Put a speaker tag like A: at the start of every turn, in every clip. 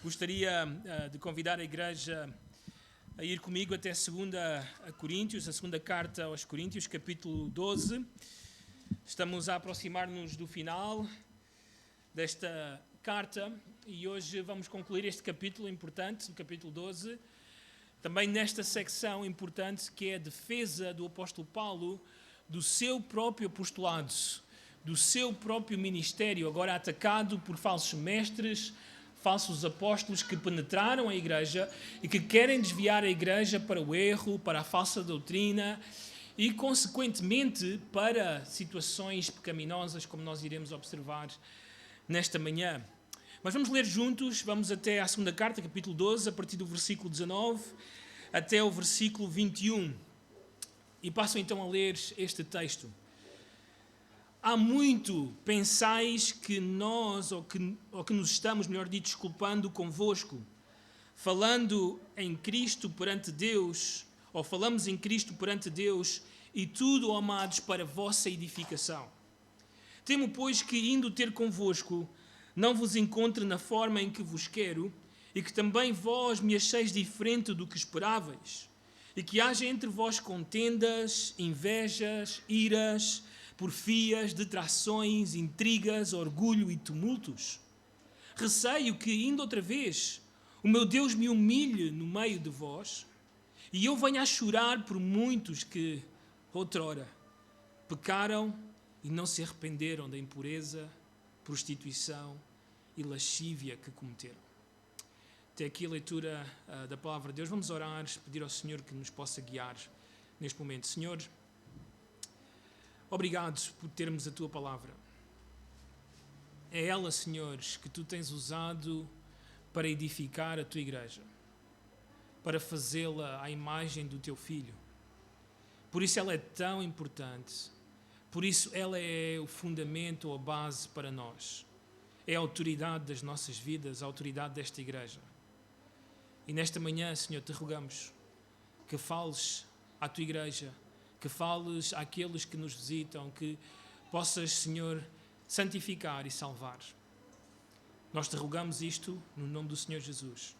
A: Gostaria de convidar a igreja a ir comigo até 2 Coríntios, a segunda carta aos Coríntios, capítulo 12. Estamos a aproximar-nos do final desta carta e hoje vamos concluir este capítulo importante, o capítulo 12, também nesta secção importante que é a defesa do apóstolo Paulo do seu próprio apostolado, do seu próprio ministério, agora atacado por falsos mestres, falsos apóstolos que penetraram a igreja e que querem desviar a igreja para o erro, para a falsa doutrina e, consequentemente, para situações pecaminosas, como nós iremos observar nesta manhã. Mas vamos ler juntos, vamos até à segunda carta, capítulo 12, a partir do versículo 19 até o versículo 21. E passo então a ler este texto. Há muito pensais que nós, ou que nos estamos, melhor dito, desculpando convosco, falando em Cristo perante Deus, ou falamos em Cristo perante Deus, e tudo, amados, para vossa edificação. Temo, pois, que indo ter convosco, não vos encontre na forma em que vos quero, e que também vós me acheis diferente do que esperáveis, e que haja entre vós contendas, invejas, iras, porfias, detrações, intrigas, orgulho e tumultos. Receio que, indo outra vez, o meu Deus me humilhe no meio de vós, e eu venha a chorar por muitos que, outrora, pecaram e não se arrependeram da impureza, prostituição e lascívia que cometeram. Até aqui a leitura da palavra de Deus. Vamos orar, pedir ao Senhor que nos possa guiar neste momento. Senhor, obrigado por termos a Tua palavra. É ela, Senhor, que Tu tens usado para edificar a Tua igreja, para fazê-la à imagem do Teu Filho. Por isso ela é tão importante, por isso ela é o fundamento ou a base para nós. É a autoridade das nossas vidas, a autoridade desta igreja. E nesta manhã, Senhor, te rogamos que fales à Tua igreja, que fales àqueles que nos visitam, que possas, Senhor, santificar e salvar. Nós te rogamos isto no nome do Senhor Jesus.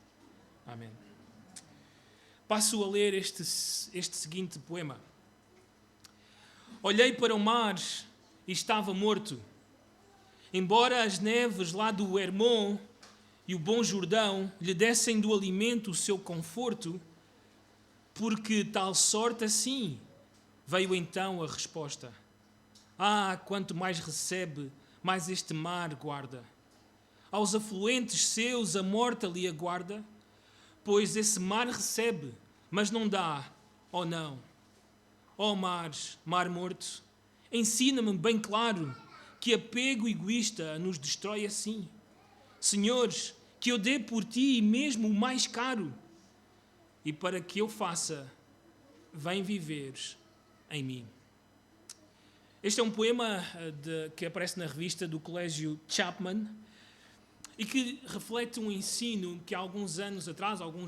A: Amém. Passo a ler este seguinte poema. Olhei para o mar e estava morto. Embora as neves lá do Hermon e o bom Jordão lhe dessem do alimento o seu conforto, porque tal sorte assim veio então a resposta. Ah, quanto mais recebe, mais este mar guarda. Aos afluentes seus a morte lhe aguarda, pois esse mar recebe, mas não dá, oh não. Ó mar, mar morto, ensina-me bem claro que apego egoísta nos destrói assim. Senhores, que eu dê por ti mesmo o mais caro, e para que eu faça, vem viver em mim. Este é um poema que aparece na revista do Colégio Chapman e que reflete um ensino que há alguns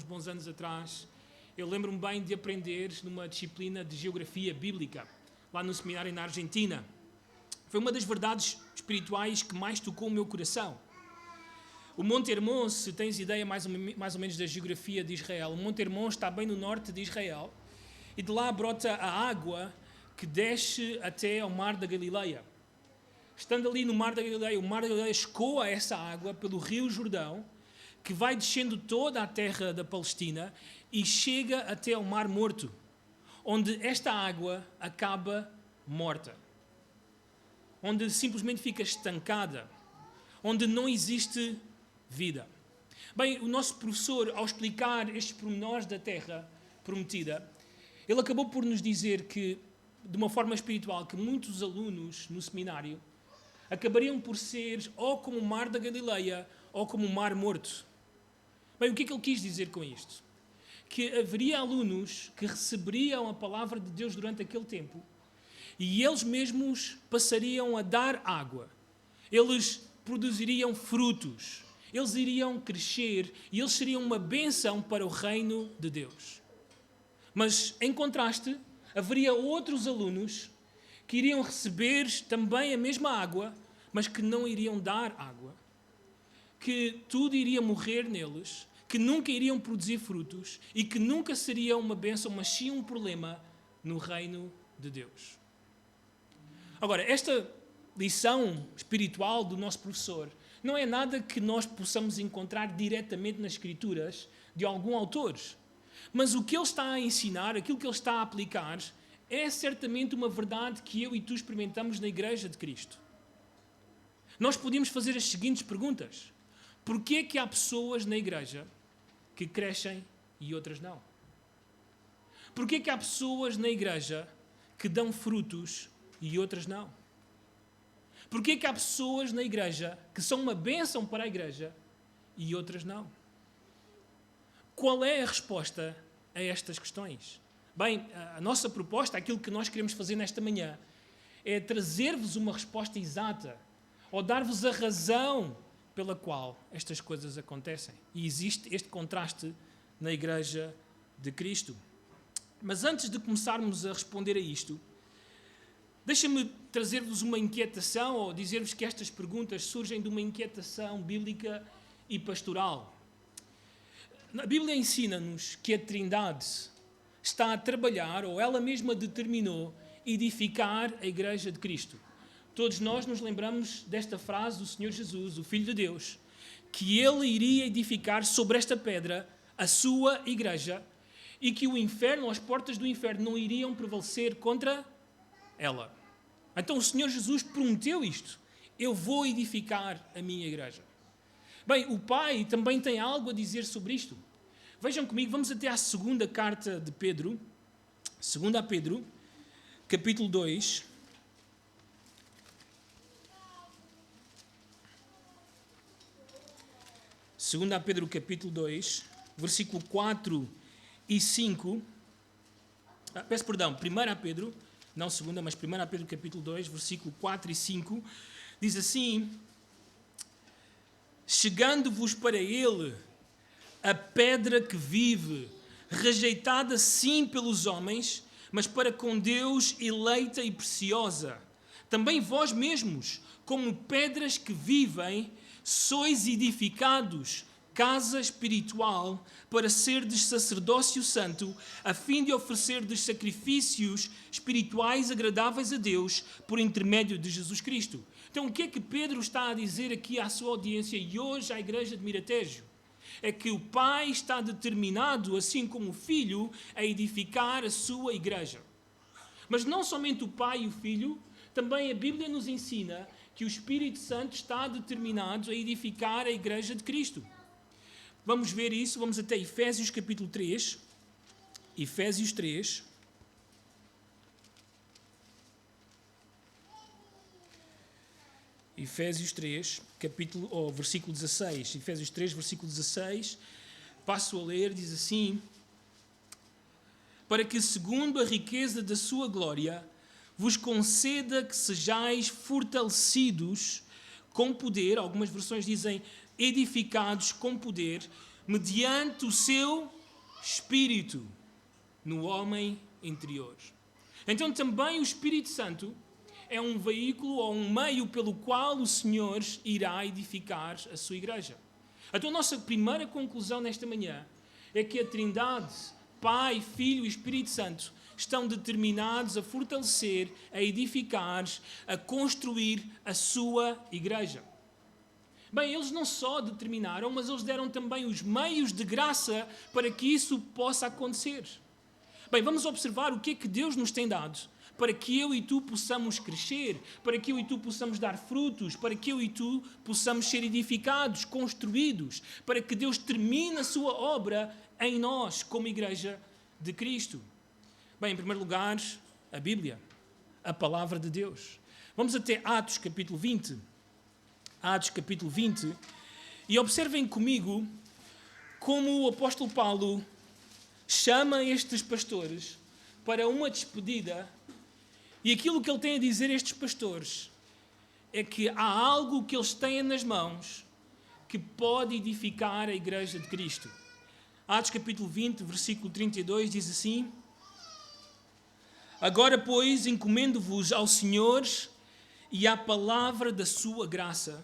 A: bons anos atrás, eu lembro-me bem de aprender numa disciplina de geografia bíblica, lá no seminário na Argentina. Foi uma das verdades espirituais que mais tocou o meu coração. O Monte Hermon, se tens ideia mais ou menos da geografia de Israel, o Monte Hermon está bem no norte de Israel e de lá brota a água que desce até ao Mar da Galileia. Estando ali no Mar da Galileia, o Mar da Galileia escoa essa água pelo Rio Jordão, que vai descendo toda a terra da Palestina e chega até ao Mar Morto, onde esta água acaba morta, onde simplesmente fica estancada, onde não existe vida. Bem, o nosso professor, ao explicar estes pormenores da terra prometida, ele acabou por nos dizer que, de uma forma espiritual, que muitos alunos no seminário acabariam por ser ou como o Mar da Galileia ou como o Mar Morto. Bem, o que é que ele quis dizer com isto? Que haveria alunos que receberiam a palavra de Deus durante aquele tempo e eles mesmos passariam a dar água. Eles produziriam frutos. Eles iriam crescer e eles seriam uma bênção para o reino de Deus. Mas, em contraste, haveria outros alunos que iriam receber também a mesma água, mas que não iriam dar água. que tudo iria morrer neles, que nunca iriam produzir frutos e que nunca seria uma bênção, mas sim um problema no reino de Deus. Agora, esta lição espiritual do nosso professor não é nada que nós possamos encontrar diretamente nas Escrituras de algum autor. Mas o que ele está a ensinar, aquilo que ele está a aplicar, é certamente uma verdade que eu e tu experimentamos na Igreja de Cristo. Nós podemos fazer as seguintes perguntas. Porquê é que há pessoas na Igreja que crescem e outras não? Porquê é que há pessoas na Igreja que dão frutos e outras não? Porquê é que há pessoas na Igreja que são uma bênção para a Igreja e outras não? Qual é a resposta a estas questões? Bem, a nossa proposta, aquilo que nós queremos fazer nesta manhã, é trazer-vos uma resposta exata, ou dar-vos a razão pela qual estas coisas acontecem. E existe este contraste na Igreja de Cristo. Mas antes de começarmos a responder a isto, deixa-me trazer-vos uma inquietação, ou dizer-vos que estas perguntas surgem de uma inquietação bíblica e pastoral. A Bíblia ensina-nos que a Trindade está a trabalhar, ou ela mesma determinou, edificar a Igreja de Cristo. Todos nós nos lembramos desta frase do Senhor Jesus, o Filho de Deus, que Ele iria edificar sobre esta pedra a sua Igreja e que o inferno, as portas do inferno, não iriam prevalecer contra ela. Então o Senhor Jesus prometeu isto. Eu vou edificar a minha Igreja. Bem, o Pai também tem algo a dizer sobre isto. Vejam comigo, vamos até à segunda carta de Pedro, 2 Pedro, capítulo 2. Segunda Pedro, capítulo 2, versículo 4 e 5. Peço perdão, 1 Pedro, não segunda, mas 1 Pedro, capítulo 2, versículo 4 e 5, diz assim: chegando-vos para ele a pedra que vive, rejeitada sim pelos homens, mas para com Deus eleita e preciosa. Também vós mesmos, como pedras que vivem, sois edificados, casa espiritual, para serdes sacerdócio santo, a fim de oferecerdes sacrifícios espirituais agradáveis a Deus, por intermédio de Jesus Cristo. Então, o que é que Pedro está a dizer aqui à sua audiência e hoje à Igreja de Miratejo? É que o Pai está determinado, assim como o Filho, a edificar a sua Igreja. Mas não somente o Pai e o Filho, também a Bíblia nos ensina que o Espírito Santo está determinado a edificar a Igreja de Cristo. Vamos ver isso, vamos até Efésios capítulo 3. Efésios 3. Efésios 3, versículo 16. Efésios 3, versículo 16. Passo a ler, diz assim: para que, segundo a riqueza da sua glória, vos conceda que sejais fortalecidos com poder, algumas versões dizem edificados com poder, mediante o seu Espírito no homem interior. Então também o Espírito Santo é um veículo ou um meio pelo qual o Senhor irá edificar a sua Igreja. Então a nossa primeira conclusão nesta manhã é que a Trindade, Pai, Filho e Espírito Santo, estão determinados a fortalecer, a edificar, a construir a sua Igreja. Bem, eles não só determinaram, mas eles deram também os meios de graça para que isso possa acontecer. Bem, vamos observar o que é que Deus nos tem dado para que eu e tu possamos crescer, para que eu e tu possamos dar frutos, para que eu e tu possamos ser edificados, construídos, para que Deus termine a sua obra em nós, como Igreja de Cristo. Bem, em primeiro lugar, a Bíblia, a Palavra de Deus. Vamos até Atos capítulo 20. Atos capítulo 20. E observem comigo como o apóstolo Paulo chama estes pastores para uma despedida. E aquilo que ele tem a dizer a estes pastores é que há algo que eles têm nas mãos que pode edificar a Igreja de Cristo. Atos capítulo 20, versículo 32 diz assim: agora, pois, encomendo-vos ao Senhor e à palavra da sua graça,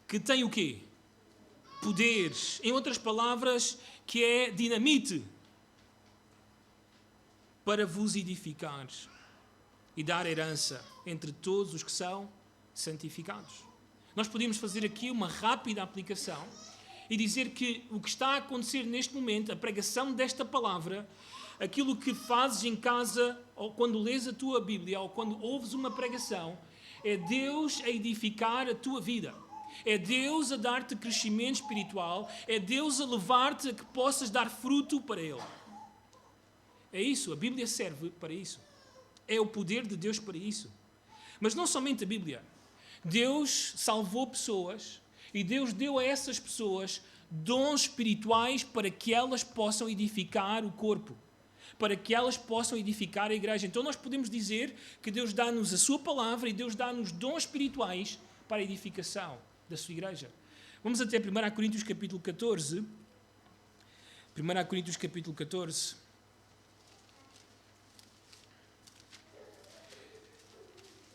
A: que tem o quê? poder, em outras palavras, que é dinamite, para vos edificar e dar herança entre todos os que são santificados. Nós podemos fazer aqui uma rápida aplicação e dizer que o que está a acontecer neste momento, a pregação desta palavra, aquilo que fazes em casa, ou quando lês a tua Bíblia, ou quando ouves uma pregação, é Deus a edificar a tua vida. É Deus a dar-te crescimento espiritual, é Deus a levar-te a que possas dar fruto para Ele. É isso, a Bíblia serve para isso. É o poder de Deus para isso. Mas não somente a Bíblia. Deus salvou pessoas e Deus deu a essas pessoas dons espirituais para que elas possam edificar o corpo, para que elas possam edificar a igreja. Então nós podemos dizer que Deus dá-nos a sua palavra e Deus dá-nos dons espirituais para a edificação da sua igreja. Vamos até 1 Coríntios capítulo 14. 1 Coríntios capítulo 14.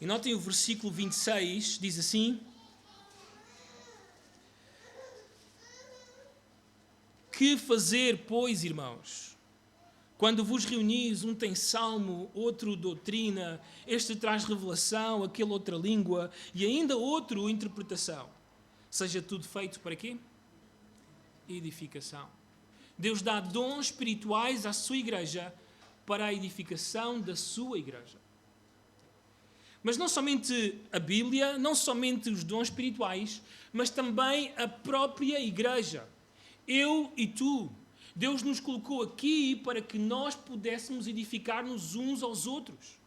A: E notem o versículo 26, diz assim: que fazer, pois, irmãos? Quando vos reunis, um tem salmo, outro doutrina, este traz revelação, aquele outra língua, e ainda outro interpretação. Seja tudo feito para quê? Edificação. Deus dá dons espirituais à sua igreja para a edificação da sua igreja. Mas não somente a Bíblia, não somente os dons espirituais, mas também a própria igreja. Eu e tu. Deus nos colocou aqui para que nós pudéssemos edificar-nos uns aos outros.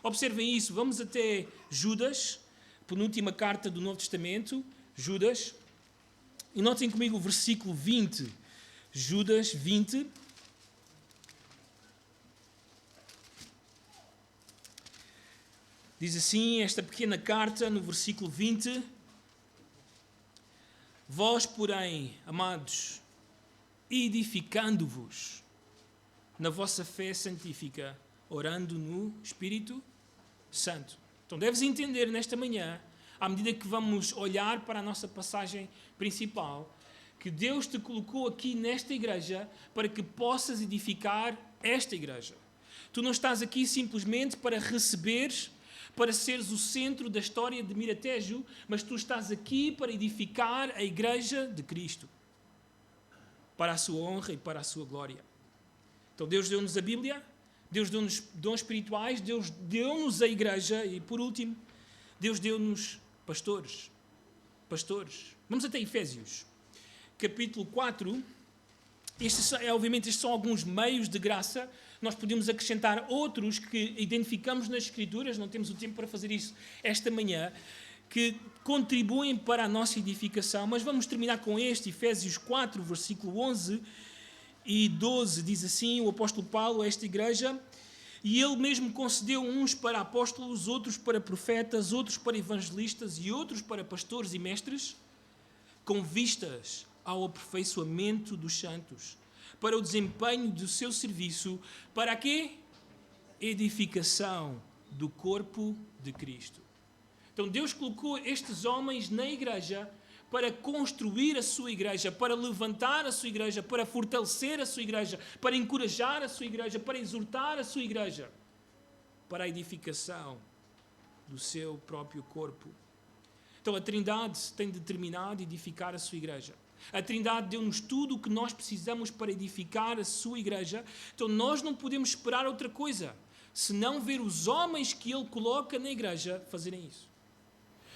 A: Observem isso. Vamos até Judas, penúltima carta do Novo Testamento, Judas. E notem comigo o versículo 20. Judas 20. Diz assim, esta pequena carta, no versículo 20: vós, porém, amados, edificando-vos na vossa fé santífica, orando no Espírito Santo. Então deves entender nesta manhã, à medida que vamos olhar para a nossa passagem principal, que Deus te colocou aqui nesta igreja para que possas edificar esta igreja. Tu não estás aqui simplesmente para receberes, para seres o centro da história de Miratejo, mas tu estás aqui para edificar a igreja de Cristo, para a sua honra e para a sua glória. Então Deus deu-nos a Bíblia, Deus deu-nos dons espirituais, Deus deu-nos a igreja e, por último, Deus deu-nos pastores. Pastores. Vamos até Efésios, capítulo 4. Obviamente, estes são alguns meios de graça. Nós podemos acrescentar outros que identificamos nas Escrituras, não temos o tempo para fazer isso esta manhã, que contribuem para a nossa edificação. Mas vamos terminar com este, Efésios 4, versículo 11 e 12. Diz assim o apóstolo Paulo a esta igreja: e ele mesmo concedeu uns para apóstolos, outros para profetas, outros para evangelistas e outros para pastores e mestres, com vistas ao aperfeiçoamento dos santos, para o desempenho do seu serviço, para a quê? Edificação do corpo de Cristo. Então Deus colocou estes homens na igreja para construir a sua igreja, para levantar a sua igreja, para fortalecer a sua igreja, para encorajar a sua igreja, para exortar a sua igreja, para a edificação do seu próprio corpo. Então a Trindade tem determinado edificar a sua igreja. A Trindade deu-nos tudo o que nós precisamos para edificar a sua igreja. Então nós não podemos esperar outra coisa, senão ver os homens que Ele coloca na igreja fazerem isso.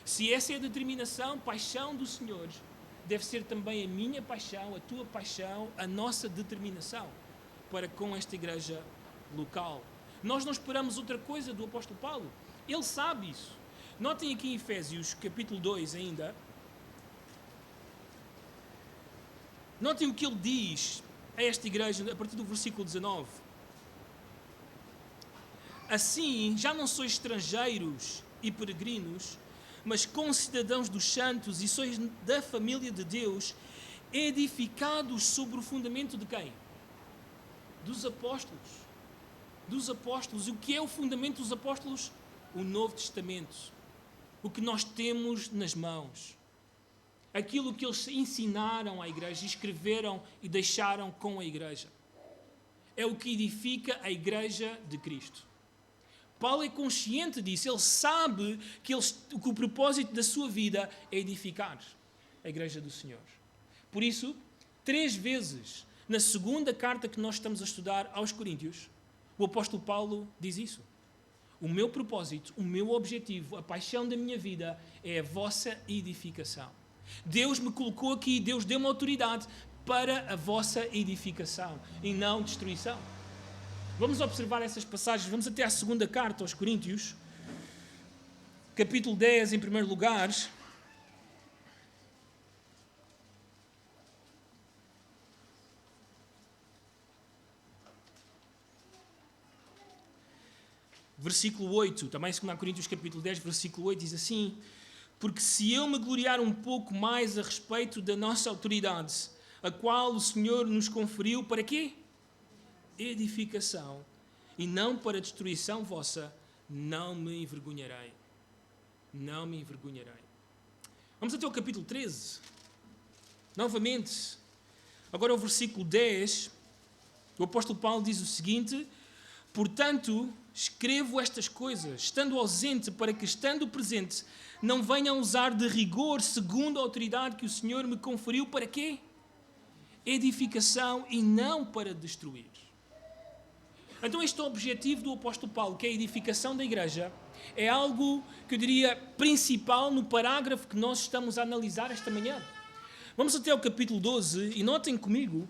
A: Se essa é a determinação, paixão do Senhor, deve ser também a minha paixão, a tua paixão, a nossa determinação para com esta igreja local. Nós não esperamos outra coisa do apóstolo Paulo. Ele sabe isso. Notem aqui em Efésios, capítulo 2 ainda. Notem o que ele diz a esta igreja a partir do versículo 19. Assim, já não sois estrangeiros e peregrinos, mas concidadãos dos santos e sois da família de Deus, edificados sobre o fundamento de quem? Dos apóstolos. Dos apóstolos. E o que é o fundamento dos apóstolos? O Novo Testamento. O que nós temos nas mãos. aquilo que eles ensinaram à igreja, escreveram e deixaram com a igreja. É o que edifica a igreja de Cristo. Paulo é consciente disso, ele sabe que o propósito da sua vida é edificar a igreja do Senhor. Por isso, 3 vezes, na segunda carta que nós estamos a estudar aos Coríntios, o apóstolo Paulo diz isso. O meu propósito, o meu objetivo, a paixão da minha vida é a vossa edificação. Deus me colocou aqui, Deus deu-me autoridade para a vossa edificação e não destruição. Vamos observar essas passagens, vamos até à segunda carta aos Coríntios, capítulo 10, em primeiro lugar. Versículo 8, também 2 Coríntios capítulo 10, versículo 8, diz assim: porque se eu me gloriar um pouco mais a respeito da nossa autoridade, a qual o Senhor nos conferiu, para quê? Edificação, e não para destruição vossa, não me envergonharei. Não me envergonharei. Vamos até ao capítulo 13. Novamente, agora o versículo 10, o apóstolo Paulo diz o seguinte: portanto, escrevo estas coisas, estando ausente, para que, estando presente, não venha a usar de rigor segundo a autoridade que o Senhor me conferiu. Para quê? Edificação e não para destruir. Então este é o objetivo do apóstolo Paulo, que é a edificação da igreja. É algo que eu diria principal no parágrafo que nós estamos a analisar esta manhã. Vamos até ao capítulo 12 e notem comigo,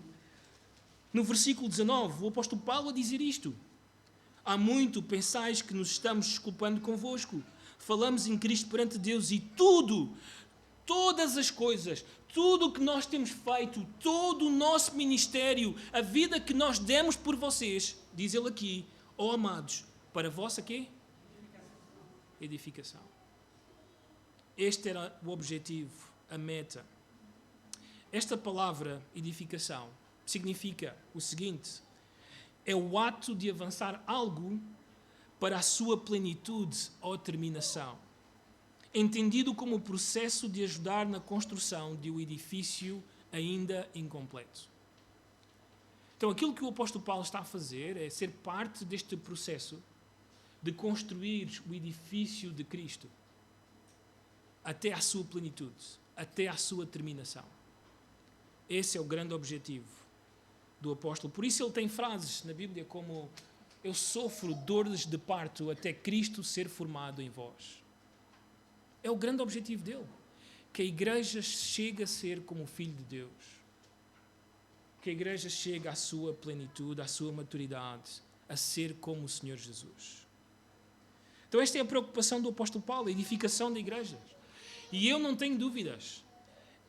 A: no versículo 19, o apóstolo Paulo a dizer isto: há muito pensais que nos estamos desculpando convosco. Falamos em Cristo perante Deus e todas as coisas, tudo o que nós temos feito, todo o nosso ministério, a vida que nós demos por vocês, diz ele aqui, ó amados, para a vossa quê? Edificação. Este era o objetivo, a meta. Esta palavra, edificação, significa o seguinte: é o ato de avançar algo para a sua plenitude ou terminação, entendido como o processo de ajudar na construção de um edifício ainda incompleto. Então, aquilo que o apóstolo Paulo está a fazer é ser parte deste processo de construir o edifício de Cristo até à sua plenitude, até à sua terminação. Esse é o grande objetivo do apóstolo. Por isso ele tem frases na Bíblia como: eu sofro dores de parto até Cristo ser formado em vós. É o grande objetivo dele. Que a igreja chegue a ser como o Filho de Deus. Que a igreja chegue à sua plenitude, à sua maturidade, a ser como o Senhor Jesus. Então esta é a preocupação do apóstolo Paulo, a edificação da igreja. E eu não tenho dúvidas.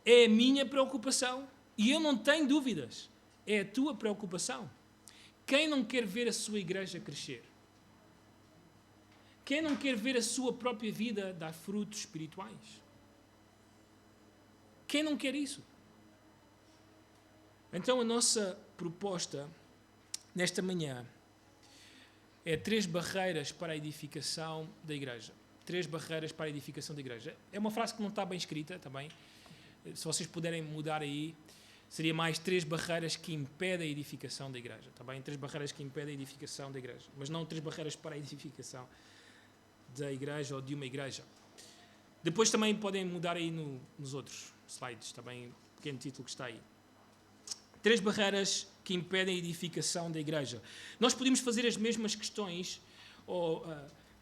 A: É a minha preocupação. E eu não tenho dúvidas. É a tua preocupação. Quem não quer ver a sua igreja crescer? Quem não quer ver a sua própria vida dar frutos espirituais? Quem não quer isso? Então a nossa proposta nesta manhã é 3 barreiras para a edificação da igreja. 3 barreiras para a edificação da igreja. É uma frase que não está bem escrita também. Se vocês puderem mudar aí, seria mais 3 barreiras que impedem a edificação da igreja. Está bem? 3 barreiras que impedem a edificação da igreja. Mas não 3 barreiras para a edificação da igreja ou de uma igreja. Depois também podem mudar aí nos outros slides, também um pequeno título que está aí. 3 barreiras que impedem a edificação da igreja. Nós podemos fazer as mesmas questões, ou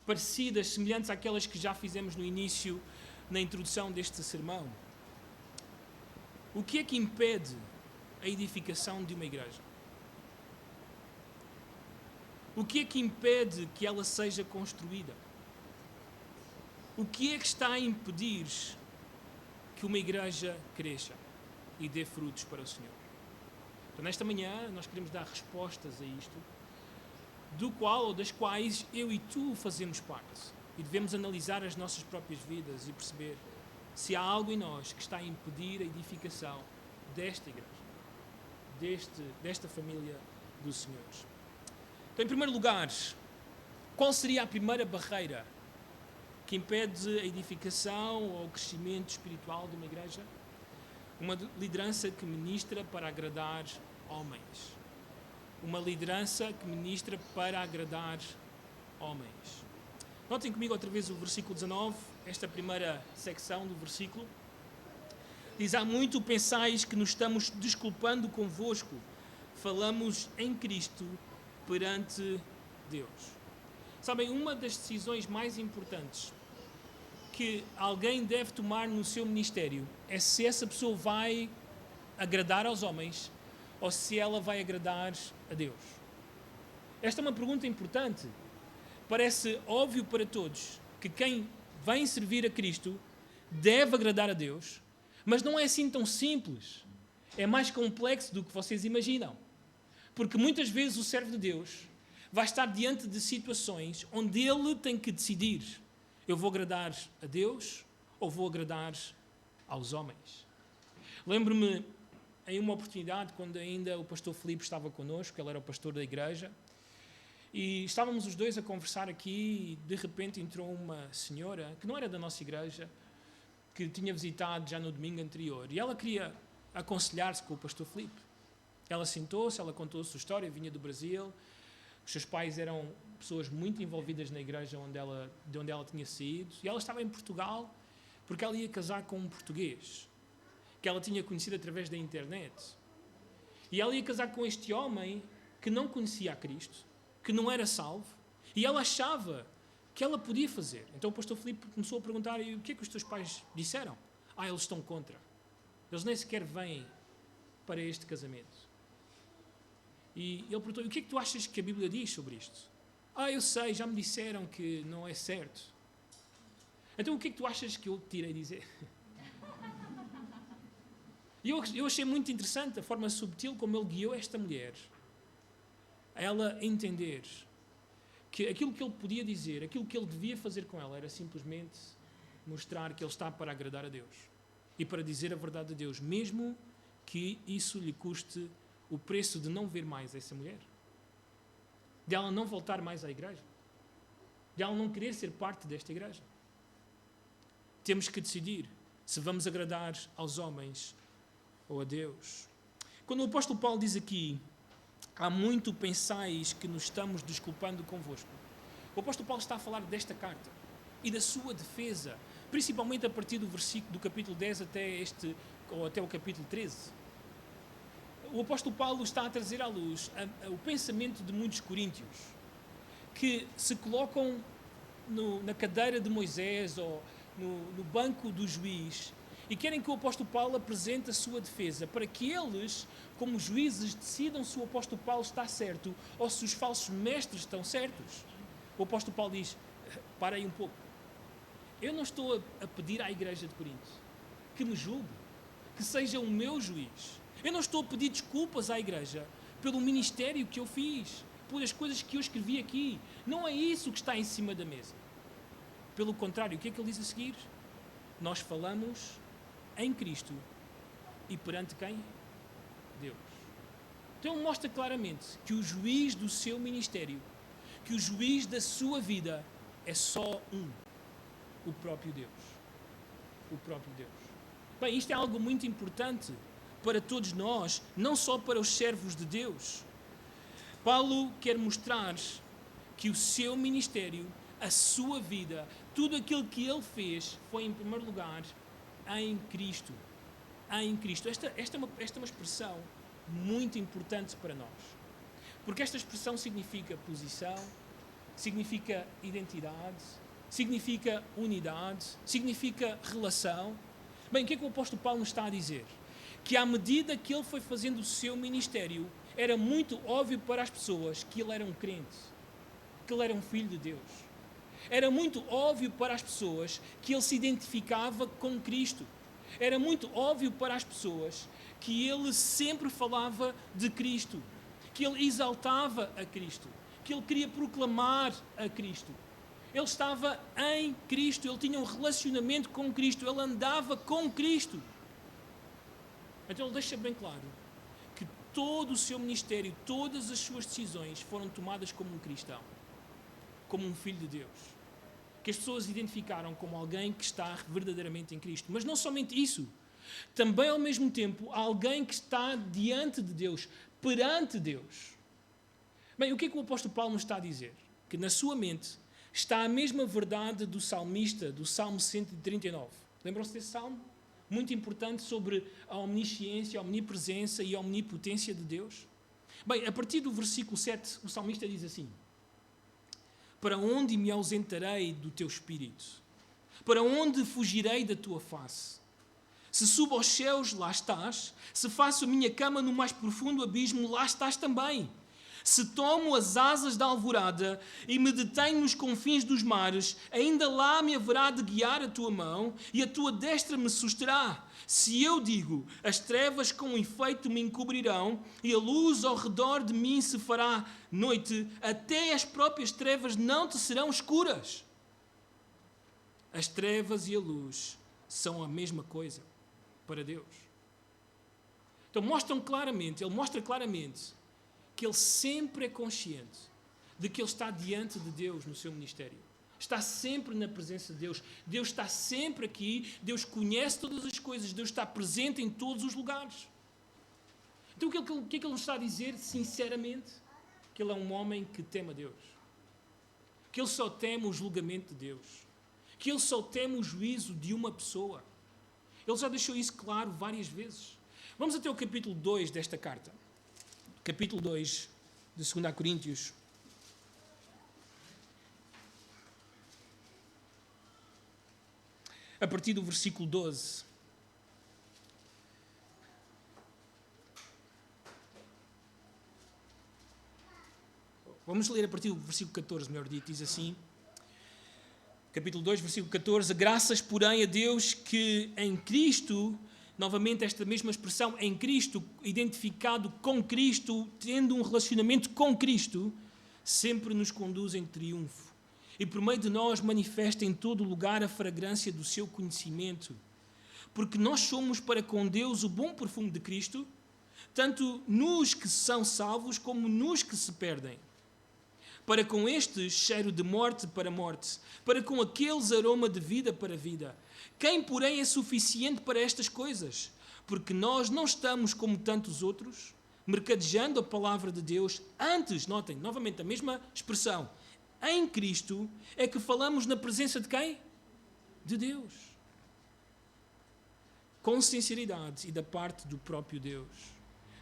A: parecidas, semelhantes àquelas que já fizemos no início, na introdução deste sermão. O que é que impede a edificação de uma igreja? O que é que impede que ela seja construída? O que é que está a impedir que uma igreja cresça e dê frutos para o Senhor? Então, nesta manhã, nós queremos dar respostas a isto, do qual ou das quais eu e tu fazemos parte. E devemos analisar as nossas próprias vidas e perceber se há algo em nós que está a impedir a edificação desta igreja, desta família do Senhor. Então, em primeiro lugar, qual seria a primeira barreira que impede a edificação ou o crescimento espiritual de uma igreja? Uma liderança que ministra para agradar homens. Uma liderança que ministra para agradar homens. Notem comigo outra vez o versículo 19, esta primeira secção do versículo. Diz: há muito pensais que nos estamos desculpando convosco. Falamos em Cristo perante Deus. Sabem, uma das decisões mais importantes que alguém deve tomar no seu ministério é se essa pessoa vai agradar aos homens ou se ela vai agradar a Deus. Esta é uma pergunta importante. Parece óbvio para todos que quem vem servir a Cristo deve agradar a Deus, mas não é assim tão simples. É mais complexo do que vocês imaginam. Porque muitas vezes o servo de Deus vai estar diante de situações onde ele tem que decidir: eu vou agradar a Deus ou vou agradar aos homens? Lembro-me, em uma oportunidade, quando ainda o pastor Filipe estava connosco, ele era o pastor da igreja, e estávamos os dois a conversar aqui e de repente entrou uma senhora, que não era da nossa igreja, que tinha visitado já no domingo anterior, e ela queria aconselhar-se com o pastor Filipe. Ela sentou-se, ela contou a sua história, vinha do Brasil, os seus pais eram pessoas muito envolvidas na igreja de onde ela tinha saído, e ela estava em Portugal porque ela ia casar com um português, que ela tinha conhecido através da internet. E ela ia casar com este homem que não conhecia a Cristo, que não era salvo, e ela achava que ela podia fazer. Então o pastor Filipe começou a perguntar: e o que é que os teus pais disseram? Eles estão contra. Eles nem sequer vêm para este casamento. E ele perguntou: o que é que tu achas que a Bíblia diz sobre isto? Eu sei, já me disseram que não é certo. Então o que é que tu achas que eu te irei dizer? E eu achei muito interessante a forma subtil como ele guiou esta mulher a ela entender que aquilo que ele podia dizer, aquilo que ele devia fazer com ela, era simplesmente mostrar que ele está para agradar a Deus e para dizer a verdade de Deus, mesmo que isso lhe custe o preço de não ver mais essa mulher, de ela não voltar mais à igreja, de ela não querer ser parte desta igreja. Temos que decidir se vamos agradar aos homens ou a Deus. Quando o apóstolo Paulo diz aqui: há muito pensais que nos estamos desculpando convosco, o apóstolo Paulo está a falar desta carta e da sua defesa, principalmente a partir do versículo do capítulo 10 até o capítulo 13. O apóstolo Paulo está a trazer à luz o pensamento de muitos coríntios que se colocam na cadeira de Moisés ou no banco do juiz e querem que o apóstolo Paulo apresente a sua defesa para que eles, como juízes, decidam se o apóstolo Paulo está certo ou se os falsos mestres estão certos. O apóstolo Paulo diz: para aí um pouco. Eu não estou a pedir à igreja de Corinto que me julgue, que seja o meu juiz. Eu não estou a pedir desculpas à igreja pelo ministério que eu fiz, pelas coisas que eu escrevi aqui. Não é isso que está em cima da mesa. Pelo contrário, o que é que ele diz a seguir? Nós falamos em Cristo e perante quem? Deus. Então ele mostra claramente que o juiz do seu ministério, que o juiz da sua vida é só o próprio Deus. O próprio Deus. Bem, isto é algo muito importante para todos nós, não só para os servos de Deus. Paulo quer mostrar que o seu ministério, a sua vida, tudo aquilo que ele fez foi, em primeiro lugar, em Cristo. Em Cristo. Esta é uma expressão muito importante para nós. Porque esta expressão significa posição, significa identidade, significa unidade, significa relação. Bem, o que é que o apóstolo Paulo nos está a dizer? Que à medida que ele foi fazendo o seu ministério, era muito óbvio para as pessoas que ele era um crente, que ele era um filho de Deus. Era muito óbvio para as pessoas que ele se identificava com Cristo. Era muito óbvio para as pessoas que ele sempre falava de Cristo, que ele exaltava a Cristo, que ele queria proclamar a Cristo. Ele estava em Cristo, ele tinha um relacionamento com Cristo, ele andava com Cristo. Então ele deixa bem claro que todo o seu ministério, todas as suas decisões foram tomadas como um cristão, como um filho de Deus, que as pessoas identificaram como alguém que está verdadeiramente em Cristo. Mas não somente isso, também ao mesmo tempo alguém que está diante de Deus, perante Deus. Bem, o que é que o apóstolo Paulo nos está a dizer? Que na sua mente está a mesma verdade do salmista, do Salmo 139. Lembram-se desse salmo? Muito importante sobre a omnisciência, a omnipresença e a omnipotência de Deus. Bem, a partir do versículo 7, o salmista diz assim: para onde me ausentarei do teu espírito? Para onde fugirei da tua face? Se subo aos céus, lá estás. Se faço a minha cama no mais profundo abismo, lá estás também. Se tomo as asas da alvorada e me detenho nos confins dos mares, ainda lá me haverá de guiar a tua mão e a tua destra me susterá. Se eu digo, as trevas com efeito me encobrirão e a luz ao redor de mim se fará noite, até as próprias trevas não te serão escuras. As trevas e a luz são a mesma coisa para Deus. Então ele mostra claramente que ele sempre é consciente de que ele está diante de Deus no seu ministério. Está sempre na presença de Deus. Deus está sempre aqui. Deus conhece todas as coisas. Deus está presente em todos os lugares. Então o que é que ele nos está a dizer, sinceramente? Que ele é um homem que teme a Deus. Que ele só teme o julgamento de Deus. Que ele só teme o juízo de uma pessoa. Ele já deixou isso claro várias vezes. Vamos até o capítulo 2 desta carta. Capítulo 2 de 2 Coríntios. A partir do versículo 12. Vamos ler a partir do versículo 14, melhor dito, diz assim. Capítulo 2, versículo 14. Graças, porém, a Deus que em Cristo, novamente esta mesma expressão, em Cristo, identificado com Cristo, tendo um relacionamento com Cristo, sempre nos conduz em triunfo. E por meio de nós manifesta em todo lugar a fragrância do seu conhecimento. Porque nós somos para com Deus o bom perfume de Cristo, tanto nos que são salvos como nos que se perdem. Para com estes, cheiro de morte para morte, para com aqueles, aroma de vida para vida. Quem, porém, é suficiente para estas coisas? Porque nós não estamos como tantos outros, mercadejando a palavra de Deus. Antes, notem, novamente a mesma expressão, em Cristo é que falamos na presença de quem? De Deus. Com sinceridade e da parte do próprio Deus.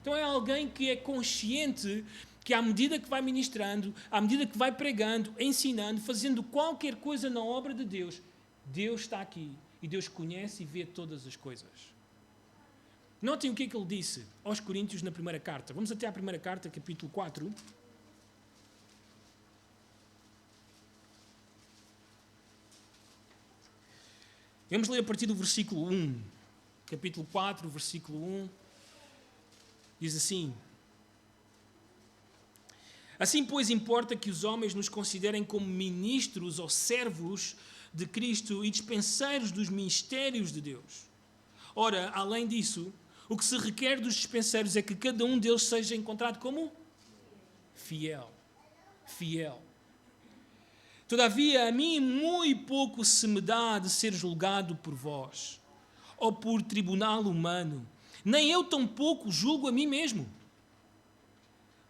A: Então é alguém que é consciente que à medida que vai ministrando, à medida que vai pregando, ensinando, fazendo qualquer coisa na obra de Deus, Deus está aqui e Deus conhece e vê todas as coisas. Notem o que é que ele disse aos Coríntios na primeira carta. Vamos até à primeira carta, capítulo 4. Vamos ler a partir do versículo 1. Capítulo 4, versículo 1. Diz assim: assim, pois, importa que os homens nos considerem como ministros ou servos de Cristo e dispenseiros dos mistérios de Deus. Ora, além disso, o que se requer dos dispenseiros é que cada um deles seja encontrado como fiel. Fiel. Todavia, a mim muito pouco se me dá de ser julgado por vós, ou por tribunal humano. Nem eu tampouco julgo a mim mesmo.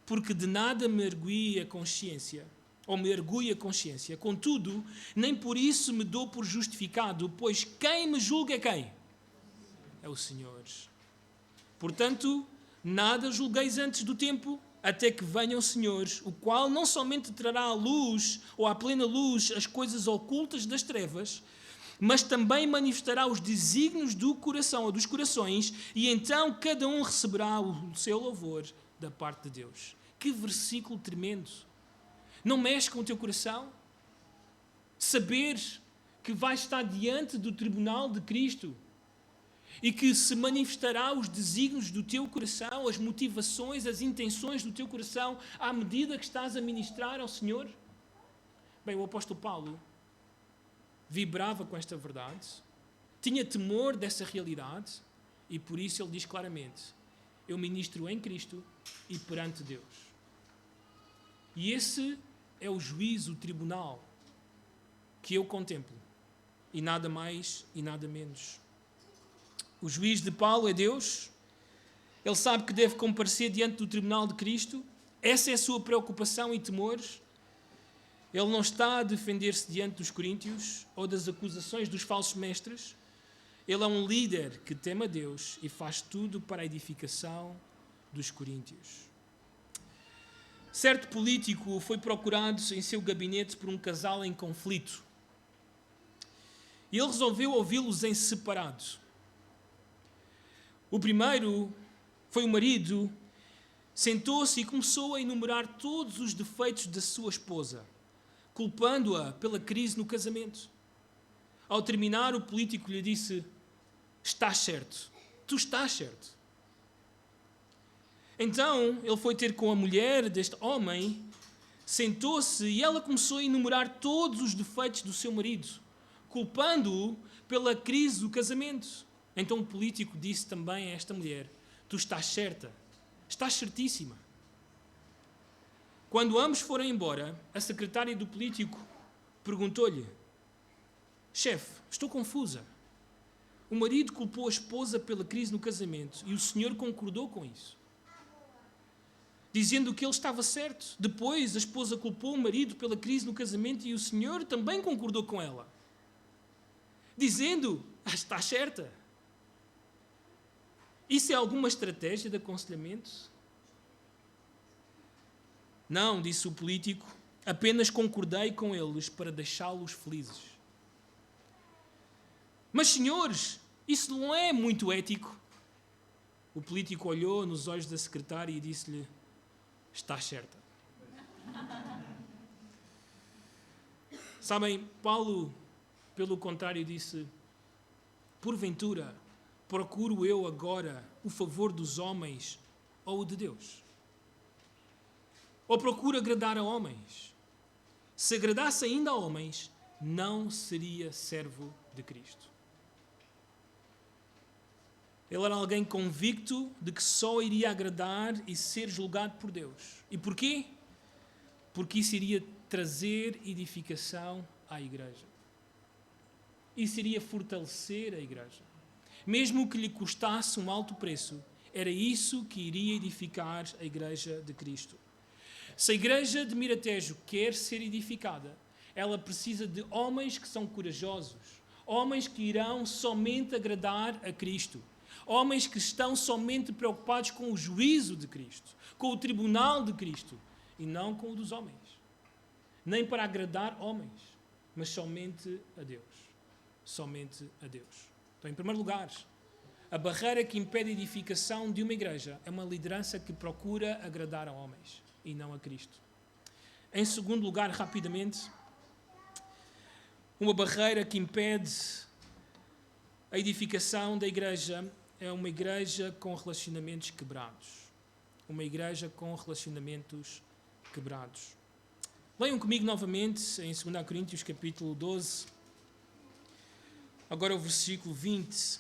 A: Porque de nada me argui a consciência, ou me argui a consciência. Contudo, nem por isso me dou por justificado, pois quem me julga é quem? É o Senhor. Portanto, nada julgueis antes do tempo, até que venha o Senhor, o qual não somente trará à luz, ou à plena luz, as coisas ocultas das trevas, mas também manifestará os desígnios do coração, ou dos corações, e então cada um receberá o seu louvor da parte de Deus. Que versículo tremendo! Não mexe com o teu coração? Saber que vais estar diante do tribunal de Cristo e que se manifestará os desígnios do teu coração, as motivações, as intenções do teu coração à medida que estás a ministrar ao Senhor? Bem, o apóstolo Paulo vibrava com esta verdade, tinha temor dessa realidade e por isso ele diz claramente: eu ministro em Cristo e perante Deus. E esse é o juízo, o tribunal que eu contemplo. E nada mais e nada menos. O juiz de Paulo é Deus. Ele sabe que deve comparecer diante do tribunal de Cristo. Essa é a sua preocupação e temores. Ele não está a defender-se diante dos coríntios ou das acusações dos falsos mestres. Ele é um líder que teme a Deus e faz tudo para a edificação dos coríntios. Certo político foi procurado em seu gabinete por um casal em conflito. E ele resolveu ouvi-los em separado. O primeiro foi o marido, sentou-se e começou a enumerar todos os defeitos da sua esposa, culpando-a pela crise no casamento. Ao terminar, o político lhe disse: estás certo, tu estás certo. Então, ele foi ter com a mulher deste homem, sentou-se e ela começou a enumerar todos os defeitos do seu marido, culpando-o pela crise do casamento. Então o político disse também a esta mulher: tu estás certa, estás certíssima. Quando ambos foram embora, a secretária do político perguntou-lhe: chefe, estou confusa. O marido culpou a esposa pela crise no casamento e o senhor concordou com isso, dizendo que ele estava certo. Depois, a esposa culpou o marido pela crise no casamento e o senhor também concordou com ela, dizendo: estás certa. Isso é alguma estratégia de aconselhamento? Não, disse o político, apenas concordei com eles para deixá-los felizes. Mas, senhores, isso não é muito ético. O político olhou nos olhos da secretária e disse-lhe: estás certa. Sabem, Paulo, pelo contrário, disse: porventura, procuro eu agora o favor dos homens ou o de Deus? Ou procuro agradar a homens? Se agradasse ainda a homens, não seria servo de Cristo. Ele era alguém convicto de que só iria agradar e ser julgado por Deus. E porquê? Porque isso iria trazer edificação à igreja. Isso iria fortalecer a igreja. Mesmo que lhe custasse um alto preço, era isso que iria edificar a igreja de Cristo. Se a igreja de Miratejo quer ser edificada, ela precisa de homens que são corajosos, homens que irão somente agradar a Cristo, homens que estão somente preocupados com o juízo de Cristo, com o tribunal de Cristo, e não com o dos homens. Nem para agradar homens, mas somente a Deus. Somente a Deus. Então, em primeiro lugar, a barreira que impede a edificação de uma igreja é uma liderança que procura agradar a homens e não a Cristo. Em segundo lugar, rapidamente, uma barreira que impede a edificação da igreja é uma igreja com relacionamentos quebrados. Uma igreja com relacionamentos quebrados. Leiam comigo novamente em 2 Coríntios capítulo 12, agora o versículo 20.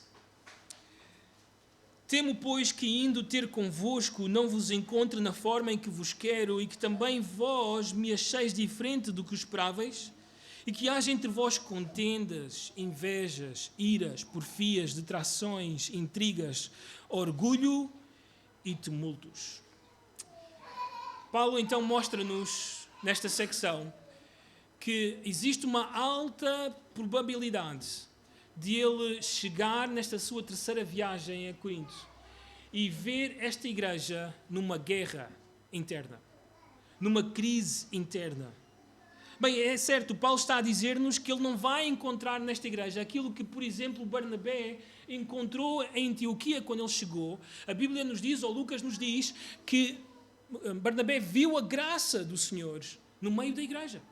A: Temo, pois, que indo ter convosco não vos encontre na forma em que vos quero e que também vós me acheis diferente do que esperáveis e que haja entre vós contendas, invejas, iras, porfias, detrações, intrigas, orgulho e tumultos. Paulo então mostra-nos nesta secção que existe uma alta probabilidade de ele chegar nesta sua terceira viagem a Corinto e ver esta igreja numa guerra interna, numa crise interna. Bem, é certo, Paulo está a dizer-nos que ele não vai encontrar nesta igreja aquilo que, por exemplo, Barnabé encontrou em Antioquia quando ele chegou. A Bíblia nos diz, ou Lucas nos diz, que Barnabé viu a graça do Senhor no meio da igreja.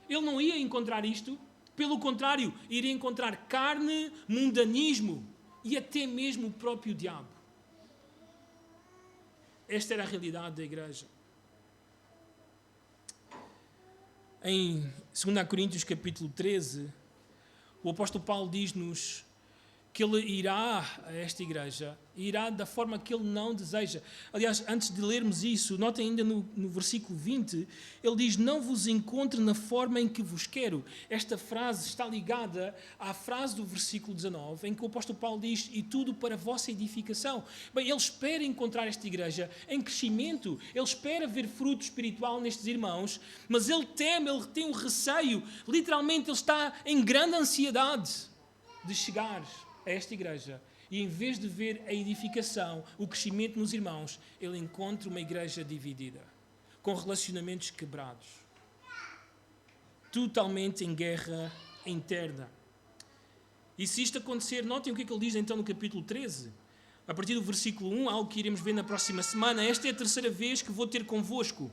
A: Ele não ia encontrar isto. Pelo contrário, iria encontrar carne, mundanismo e até mesmo o próprio diabo. Esta era a realidade da igreja. Em 2 Coríntios capítulo 13, o apóstolo Paulo diz-nos que ele irá a esta igreja, irá da forma que ele não deseja. Aliás, antes de lermos isso, notem ainda no versículo 20, ele diz, não vos encontre na forma em que vos quero. Esta frase está ligada à frase do versículo 19, em que o apóstolo Paulo diz, e tudo para a vossa edificação. Bem, ele espera encontrar esta igreja em crescimento, ele espera ver fruto espiritual nestes irmãos, mas ele teme, ele tem um receio, literalmente ele está em grande ansiedade de chegar a esta igreja, e em vez de ver a edificação, o crescimento nos irmãos, ele encontra uma igreja dividida, com relacionamentos quebrados, totalmente em guerra interna. E se isto acontecer, notem o que é que ele diz então no capítulo 13, a partir do versículo 1, algo que iremos ver na próxima semana. Esta é a terceira vez que vou ter convosco.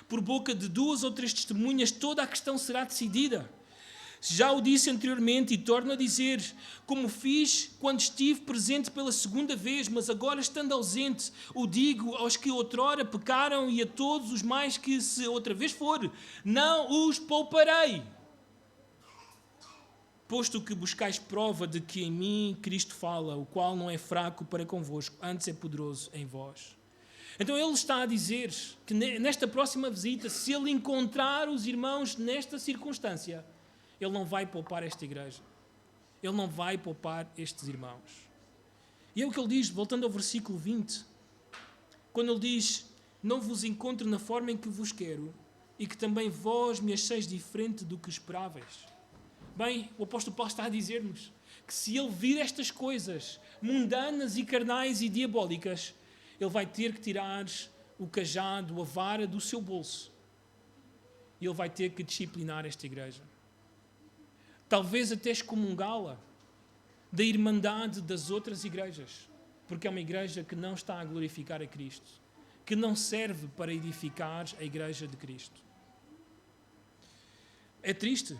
A: Por boca de 2 ou 3 testemunhas toda a questão será decidida. Já o disse anteriormente e torno a dizer, como fiz quando estive presente pela segunda vez, mas agora estando ausente, o digo aos que outrora pecaram e a todos os mais que se outra vez for, não os pouparei. Posto que buscais prova de que em mim Cristo fala, o qual não é fraco para convosco, antes é poderoso em vós. Então ele está a dizer que nesta próxima visita, se ele encontrar os irmãos nesta circunstância, ele não vai poupar esta igreja. Ele não vai poupar estes irmãos. E é o que ele diz, voltando ao versículo 20. Quando ele diz, não vos encontro na forma em que vos quero, e que também vós me acheis diferente do que esperáveis. Bem, o apóstolo Paulo está a dizer-nos que se ele vir estas coisas mundanas e carnais e diabólicas, ele vai ter que tirar o cajado, a vara do seu bolso. E ele vai ter que disciplinar esta igreja. Talvez até excomungá-la da irmandade das outras igrejas, porque é uma igreja que não está a glorificar a Cristo, que não serve para edificar a igreja de Cristo. É triste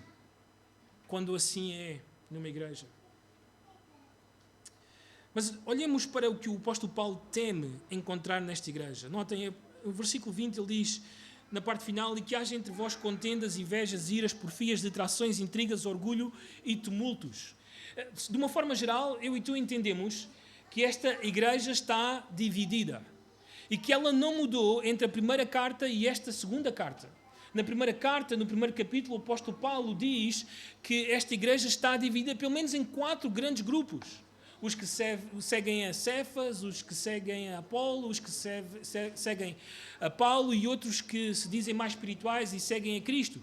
A: quando assim é numa igreja. Mas olhemos para o que o apóstolo Paulo teme encontrar nesta igreja. Notem, o versículo 20 ele diz, na parte final, e que haja entre vós contendas, invejas, iras, porfias, detrações, intrigas, orgulho e tumultos. De uma forma geral, eu e tu entendemos que esta igreja está dividida e que ela não mudou entre a primeira carta e esta segunda carta. Na primeira carta, no primeiro capítulo, o apóstolo Paulo diz que esta igreja está dividida pelo menos em 4 grandes grupos. Os que seguem a Cefas, os que seguem a Apolo, os que seguem a Paulo e outros que se dizem mais espirituais e seguem a Cristo.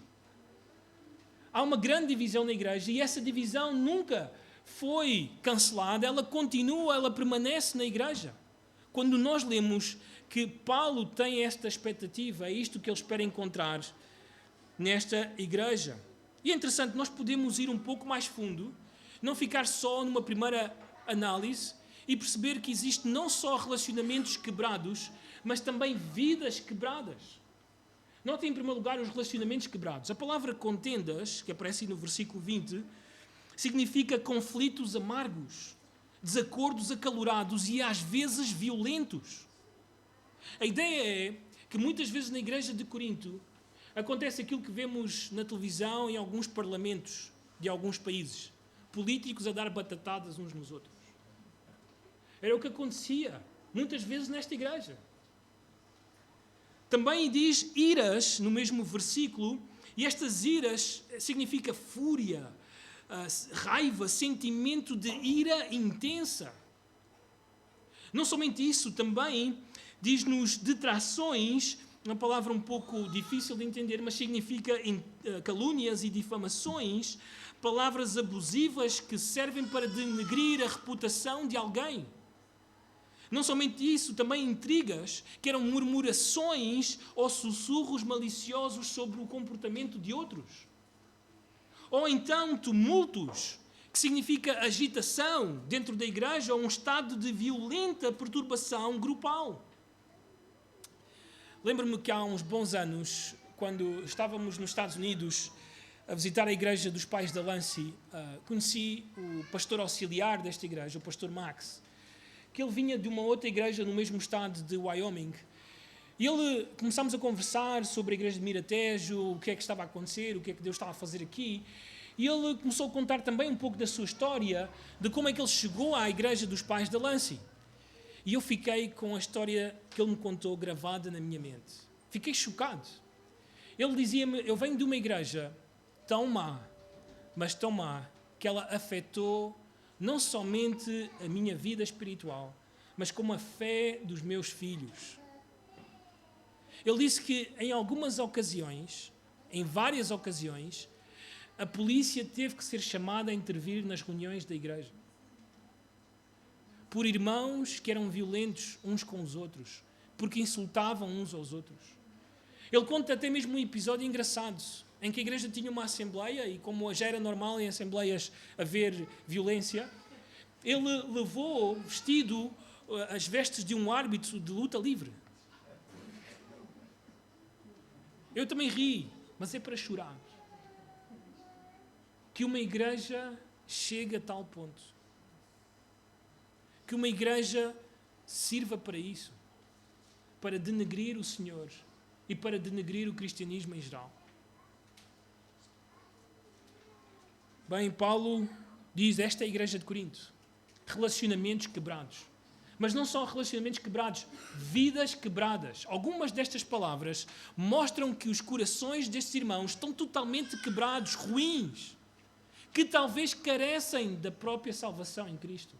A: Há uma grande divisão na igreja e essa divisão nunca foi cancelada, ela continua, ela permanece na igreja. Quando nós lemos que Paulo tem esta expectativa, é isto que ele espera encontrar nesta igreja. E é interessante, nós podemos ir um pouco mais fundo, não ficar só numa primeira análise e perceber que existe não só relacionamentos quebrados, mas também vidas quebradas. Notem em primeiro lugar os relacionamentos quebrados. A palavra contendas, que aparece no versículo 20, significa conflitos amargos, desacordos acalorados e às vezes violentos. A ideia é que muitas vezes na igreja de Corinto acontece aquilo que vemos na televisão em alguns parlamentos de alguns países. Políticos a dar batatadas uns nos outros. Era o que acontecia muitas vezes nesta igreja. Também diz iras no mesmo versículo, e estas iras significa fúria, raiva, sentimento de ira intensa. Não somente isso, também diz-nos detrações, uma palavra um pouco difícil de entender, mas significa calúnias e difamações, palavras abusivas que servem para denegrir a reputação de alguém. Não somente isso, também intrigas, que eram murmurações ou sussurros maliciosos sobre o comportamento de outros. Ou então tumultos, que significa agitação dentro da igreja ou um estado de violenta perturbação grupal. Lembro-me que há uns bons anos, quando estávamos nos Estados Unidos a visitar a igreja dos pais da Lance, conheci o pastor auxiliar desta igreja, o pastor Max, que ele vinha de uma outra igreja no mesmo estado de Wyoming. E começámos a conversar sobre a igreja de Miratejo, o que é que estava a acontecer, o que é que Deus estava a fazer aqui. E ele começou a contar também um pouco da sua história, de como é que ele chegou à igreja dos pais de Lancy. E eu fiquei com a história que ele me contou gravada na minha mente. Fiquei chocado. Ele dizia-me, eu venho de uma igreja tão má, mas tão má, que ela afetou não somente a minha vida espiritual, mas como a fé dos meus filhos. Ele disse que em algumas ocasiões, em várias ocasiões, a polícia teve que ser chamada a intervir nas reuniões da igreja. Por irmãos que eram violentos uns com os outros, porque insultavam uns aos outros. Ele conta até mesmo um episódio engraçado, em que a igreja tinha uma assembleia, e como já era normal em assembleias haver violência, ele levou vestido as vestes de um árbitro de luta livre. Eu também ri, mas é para chorar. Que uma igreja chegue a tal ponto. Que uma igreja sirva para isso. Para denegrir o Senhor e para denegrir o cristianismo em geral. Bem, Paulo diz, esta é a igreja de Corinto. Relacionamentos quebrados. Mas não só relacionamentos quebrados, vidas quebradas. Algumas destas palavras mostram que os corações destes irmãos estão totalmente quebrados, ruins, que talvez carecem da própria salvação em Cristo.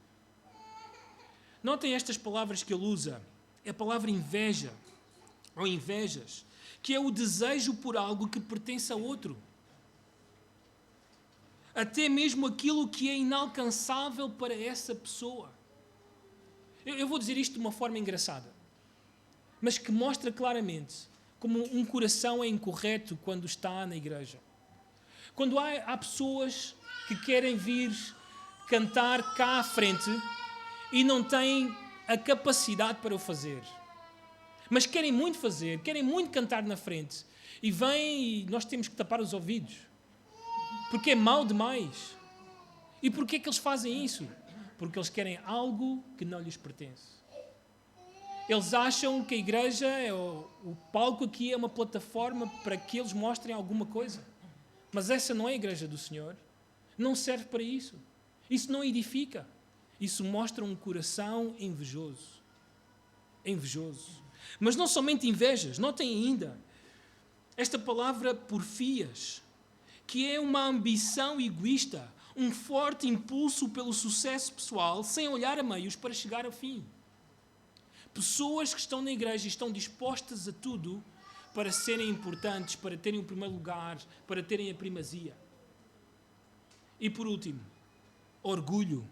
A: Notem estas palavras que ele usa. É a palavra inveja, ou invejas, que é o desejo por algo que pertence a outro. Até mesmo aquilo que é inalcançável para essa pessoa. Eu vou dizer isto de uma forma engraçada, mas que mostra claramente como um coração é incorreto quando está na igreja. Quando há pessoas que querem vir cantar cá à frente e não têm a capacidade para o fazer, mas querem muito fazer, querem muito cantar na frente, e vêm e nós temos que tapar os ouvidos, porque é mau demais. E porquê é que eles fazem isso? Porque eles querem algo que não lhes pertence. Eles acham que a igreja, o palco aqui é uma plataforma para que eles mostrem alguma coisa. Mas essa não é a igreja do Senhor. Não serve para isso. Isso não edifica. Isso mostra um coração invejoso. Invejoso. Mas não somente invejas. Notem ainda esta palavra porfias, que é uma ambição egoísta, um forte impulso pelo sucesso pessoal, sem olhar a meios para chegar ao fim. Pessoas que estão na igreja e estão dispostas a tudo para serem importantes, para terem o primeiro lugar, para terem a primazia. E por último, orgulho,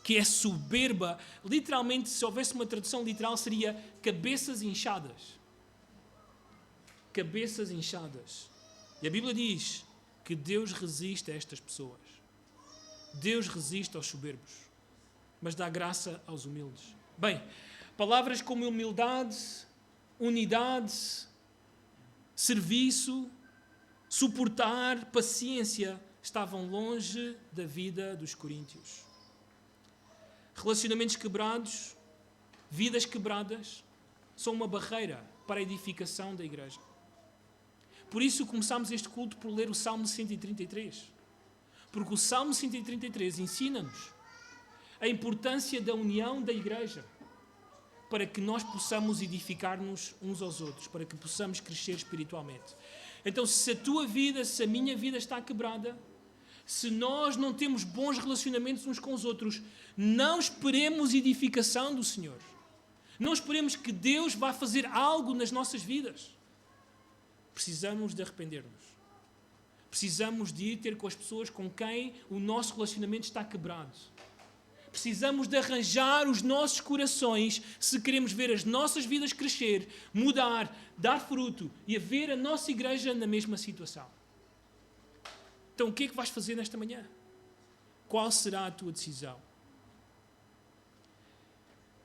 A: que é soberba. Literalmente, se houvesse uma tradução literal, seria cabeças inchadas. Cabeças inchadas. E a Bíblia diz que Deus resiste a estas pessoas. Deus resiste aos soberbos, mas dá graça aos humildes. Bem, palavras como humildade, unidade, serviço, suportar, paciência, estavam longe da vida dos coríntios. Relacionamentos quebrados, vidas quebradas, são uma barreira para a edificação da igreja. Por isso começámos este culto por ler o Salmo 133. Porque o Salmo 133 ensina-nos a importância da união da igreja para que nós possamos edificar-nos uns aos outros, para que possamos crescer espiritualmente. Então, se a tua vida, se a minha vida está quebrada, se nós não temos bons relacionamentos uns com os outros, não esperemos edificação do Senhor. Não esperemos que Deus vá fazer algo nas nossas vidas. Precisamos de arrepender-nos. Precisamos de ir ter com as pessoas com quem o nosso relacionamento está quebrado. Precisamos de arranjar os nossos corações se queremos ver as nossas vidas crescer, mudar, dar fruto e haver a nossa igreja na mesma situação. Então, o que é que vais fazer nesta manhã? Qual será a tua decisão?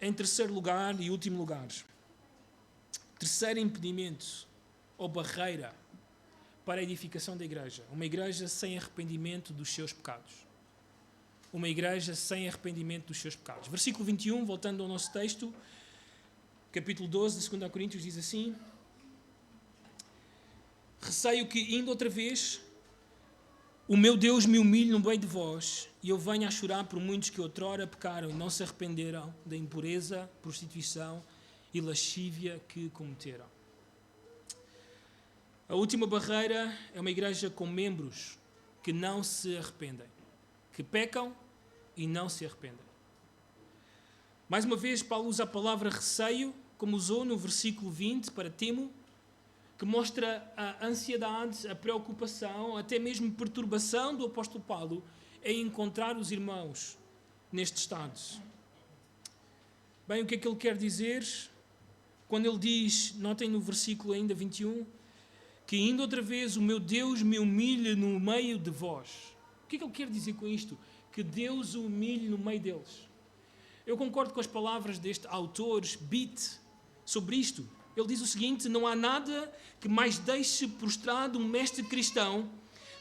A: Em terceiro lugar e último lugar, terceiro impedimento ou barreira para a edificação da igreja. Uma igreja sem arrependimento dos seus pecados. Uma igreja sem arrependimento dos seus pecados. Versículo 21, voltando ao nosso texto, capítulo 12 de 2 Coríntios, diz assim: Receio que, indo outra vez, o meu Deus me humilhe no meio de vós, e eu venho a chorar por muitos que outrora pecaram e não se arrependeram da impureza, prostituição e lascívia que cometeram. A última barreira é uma igreja com membros que não se arrependem, que pecam e não se arrependem. Mais uma vez, Paulo usa a palavra receio, como usou no versículo 20 para Timo, que mostra a ansiedade, a preocupação, até mesmo perturbação do apóstolo Paulo em encontrar os irmãos neste estado. Bem, o que é que ele quer dizer quando ele diz, notem no versículo ainda 21, que ainda outra vez o meu Deus me humilha no meio de vós. O que é que ele quer dizer com isto? Que Deus o humilhe no meio deles. Eu concordo com as palavras deste autor, Beat, sobre isto. Ele diz o seguinte: não há nada que mais deixe prostrado um mestre cristão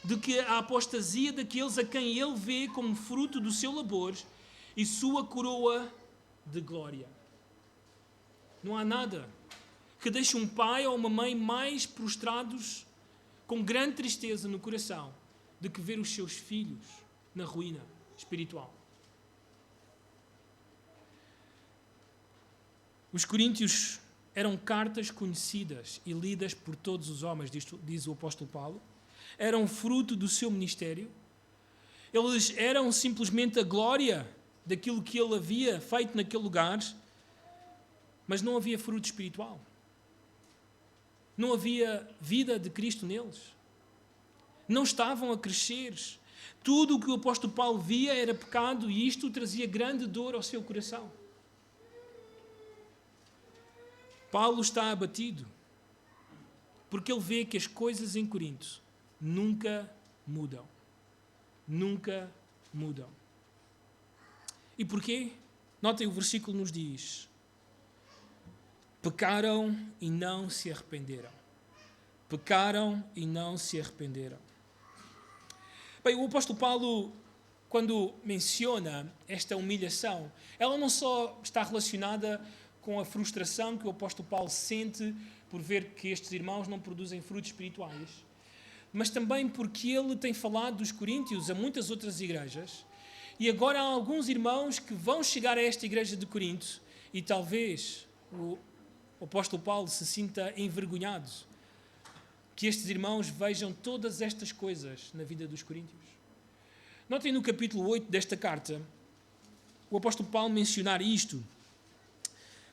A: do que a apostasia daqueles a quem ele vê como fruto do seu labor e sua coroa de glória. Não há nada que deixe um pai ou uma mãe mais prostrados com grande tristeza no coração do que ver os seus filhos na ruína espiritual. Os coríntios eram cartas conhecidas e lidas por todos os homens, diz o apóstolo Paulo. Eram fruto do seu ministério. Eles eram simplesmente a glória daquilo que ele havia feito naquele lugar, mas não havia fruto espiritual. Não havia vida de Cristo neles. Não estavam a crescer. Tudo o que o apóstolo Paulo via era pecado e isto trazia grande dor ao seu coração. Paulo está abatido porque ele vê que as coisas em Corinto nunca mudam. Nunca mudam. E porquê? Notem, o versículo nos diz: pecaram e não se arrependeram. Pecaram e não se arrependeram. Bem, o apóstolo Paulo, quando menciona esta humilhação, ela não só está relacionada com a frustração que o apóstolo Paulo sente por ver que estes irmãos não produzem frutos espirituais, mas também porque ele tem falado dos coríntios a muitas outras igrejas, e agora há alguns irmãos que vão chegar a esta igreja de Corinto e talvez o apóstolo Paulo se sinta envergonhado que estes irmãos vejam todas estas coisas na vida dos coríntios. Notem no capítulo 8 desta carta o apóstolo Paulo mencionar isto,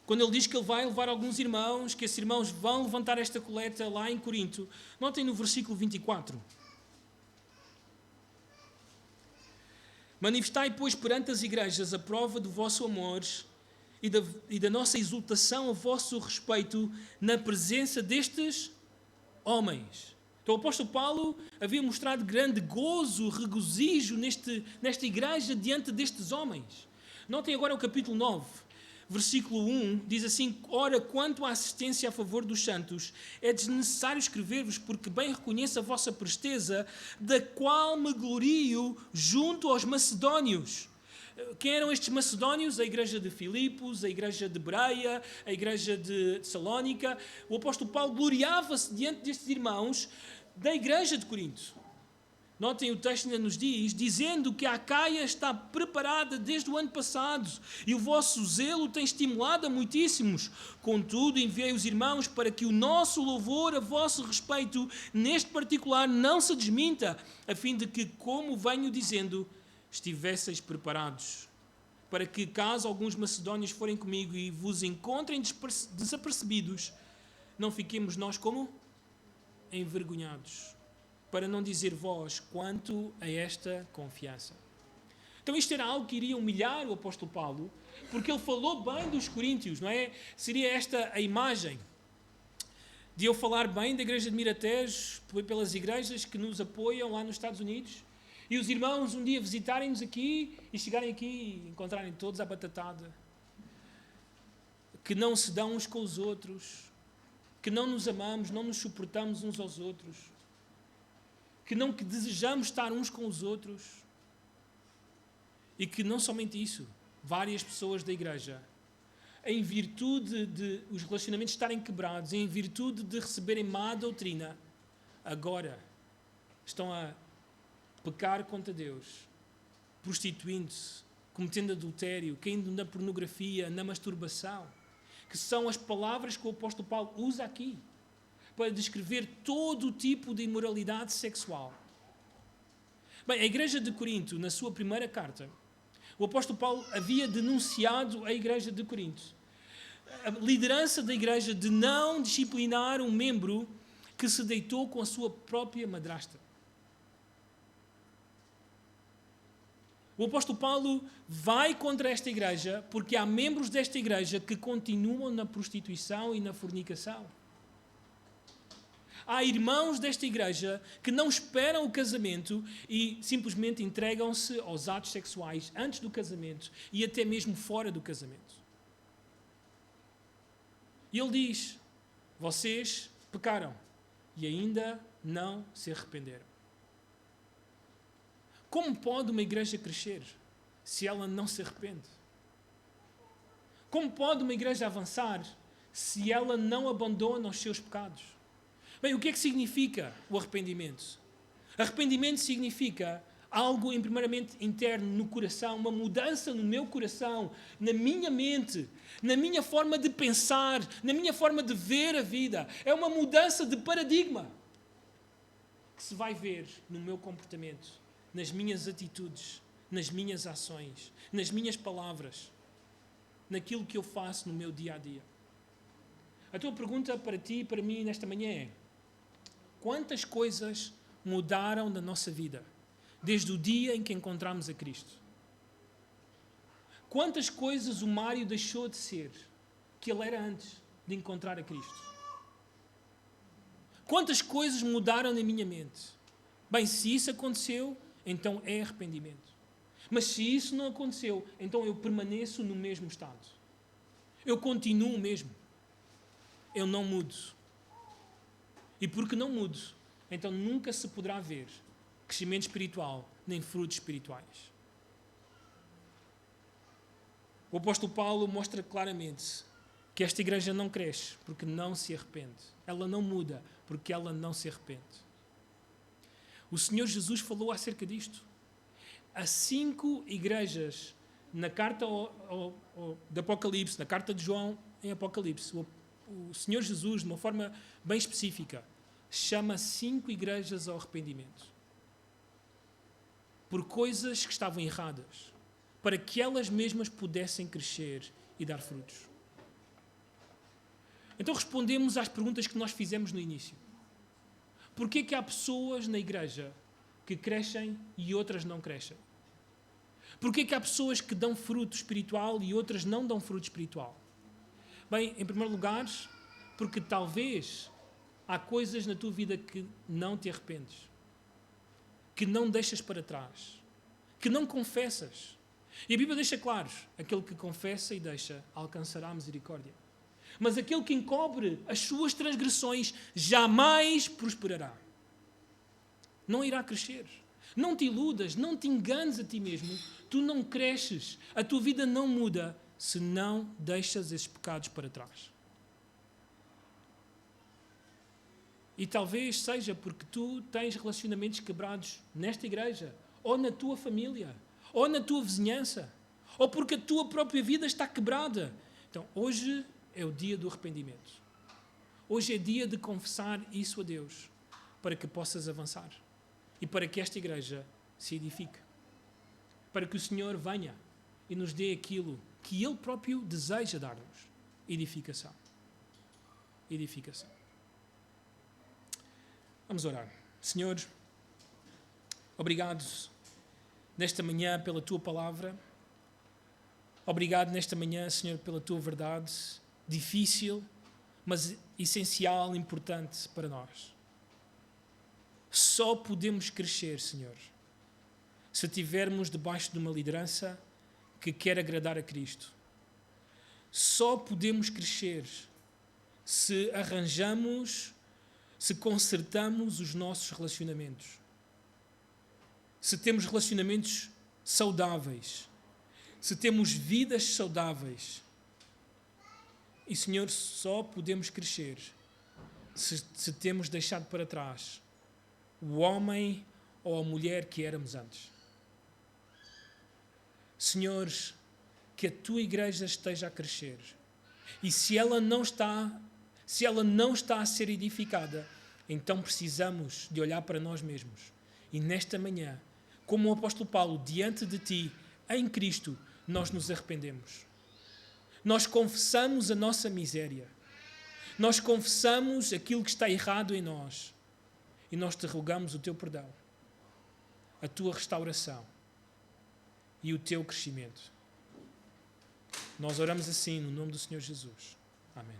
A: quando ele diz que ele vai levar alguns irmãos, que esses irmãos vão levantar esta coleta lá em Corinto. Notem no versículo 24. Manifestai, pois, perante as igrejas a prova do vosso amor e da nossa exultação a vosso respeito na presença destes homens. Então o apóstolo Paulo havia mostrado grande gozo, regozijo nesta igreja diante destes homens. Notem agora o capítulo 9. Versículo 1 diz assim: ora, quanto à assistência a favor dos santos, é desnecessário escrever-vos, porque bem reconheço a vossa presteza, da qual me glorio junto aos macedónios. Quem eram estes macedónios? A igreja de Filipos, a igreja de Bereia, a igreja de Salónica. O apóstolo Paulo gloriava-se diante destes irmãos da igreja de Corinto. Notem, o texto ainda nos diz, dizendo que a Acaia está preparada desde o ano passado e o vosso zelo tem estimulado a muitíssimos. Contudo, enviei os irmãos para que o nosso louvor a vosso respeito, neste particular, não se desminta, a fim de que, como venho dizendo, estivesseis preparados, para que, caso alguns macedónios forem comigo e vos encontrem desapercebidos, não fiquemos nós como? Envergonhados. Para não dizer vós quanto a esta confiança. Então isto era algo que iria humilhar o apóstolo Paulo, porque ele falou bem dos coríntios, não é? Seria esta a imagem de eu falar bem da igreja de Miratejo pelas igrejas que nos apoiam lá nos Estados Unidos, e os irmãos um dia visitarem-nos aqui e chegarem aqui e encontrarem todos à batatada, que não se dão uns com os outros, que não nos amamos, não nos suportamos uns aos outros, que desejamos estar uns com os outros, e que não somente isso, várias pessoas da igreja, em virtude de os relacionamentos estarem quebrados, em virtude de receberem má doutrina, agora estão a pecar contra Deus, prostituindo-se, cometendo adultério, caindo na pornografia, na masturbação, que são as palavras que o apóstolo Paulo usa aqui para descrever todo o tipo de imoralidade sexual. Bem, a igreja de Corinto, na sua primeira carta, o apóstolo Paulo havia denunciado a igreja de Corinto, a liderança da igreja, de não disciplinar um membro que se deitou com a sua própria madrasta. O apóstolo Paulo vai contra esta igreja porque há membros desta igreja que continuam na prostituição e na fornicação. Há irmãos desta igreja que não esperam o casamento e simplesmente entregam-se aos atos sexuais antes do casamento e até mesmo fora do casamento. E ele diz: vocês pecaram e ainda não se arrependeram. Como pode uma igreja crescer se ela não se arrepende? Como pode uma igreja avançar se ela não abandona os seus pecados? Bem, o que é que significa o arrependimento? Arrependimento significa algo, primeiramente, interno, no coração, uma mudança no meu coração, na minha mente, na minha forma de pensar, na minha forma de ver a vida. É uma mudança de paradigma que se vai ver no meu comportamento, nas minhas atitudes, nas minhas ações, nas minhas palavras, naquilo que eu faço no meu dia a dia. A tua pergunta para ti e para mim nesta manhã é: quantas coisas mudaram na nossa vida desde o dia em que encontramos a Cristo? Quantas coisas o Mário deixou de ser que ele era antes de encontrar a Cristo? Quantas coisas mudaram na minha mente? Bem, se isso aconteceu, então é arrependimento. Mas se isso não aconteceu, então eu permaneço no mesmo estado. Eu continuo o mesmo. Eu não mudo. E porque não mudo, então nunca se poderá ver crescimento espiritual, nem frutos espirituais. O apóstolo Paulo mostra claramente que esta igreja não cresce porque não se arrepende. Ela não muda porque ela não se arrepende. O Senhor Jesus falou acerca disto. Há 5 igrejas na carta de Apocalipse, na carta de João em Apocalipse. O Senhor Jesus, de uma forma bem específica, chama 5 igrejas ao arrependimento. Por coisas que estavam erradas, para que elas mesmas pudessem crescer e dar frutos. Então respondemos às perguntas que nós fizemos no início. Porquê é que há pessoas na igreja que crescem e outras não crescem? Porquê é que há pessoas que dão fruto espiritual e outras não dão fruto espiritual? Bem, em primeiro lugar, porque talvez há coisas na tua vida que não te arrependes, que não deixas para trás, que não confessas. E a Bíblia deixa claro: aquele que confessa e deixa alcançará a misericórdia. Mas aquele que encobre as suas transgressões jamais prosperará. Não irá crescer. Não te iludas, não te enganes a ti mesmo. Tu não cresces, a tua vida não muda se não deixas esses pecados para trás. E talvez seja porque tu tens relacionamentos quebrados nesta igreja, ou na tua família, ou na tua vizinhança, ou porque a tua própria vida está quebrada. Então, hoje é o dia do arrependimento. Hoje é dia de confessar isso a Deus, para que possas avançar e para que esta igreja se edifique. Para que o Senhor venha e nos dê aquilo que Ele próprio deseja dar-nos: edificação. Edificação. Vamos orar. Senhor, obrigado nesta manhã pela Tua palavra. Obrigado nesta manhã, Senhor, pela Tua verdade, difícil, mas essencial, importante para nós. Só podemos crescer, Senhor, se estivermos debaixo de uma liderança que quer agradar a Cristo. Só podemos crescer se arranjamos, se consertamos os nossos relacionamentos. Se temos relacionamentos saudáveis. Se temos vidas saudáveis. E, Senhor, só podemos crescer se temos deixado para trás o homem ou a mulher que éramos antes. Senhor, que a tua igreja esteja a crescer. E se ela não está a ser edificada, então precisamos de olhar para nós mesmos. E nesta manhã, como o apóstolo Paulo, diante de ti, em Cristo, nós nos arrependemos. Nós confessamos a nossa miséria. Nós confessamos aquilo que está errado em nós. E nós te rogamos o teu perdão, a tua restauração e o teu crescimento. Nós oramos assim no nome do Senhor Jesus. Amém.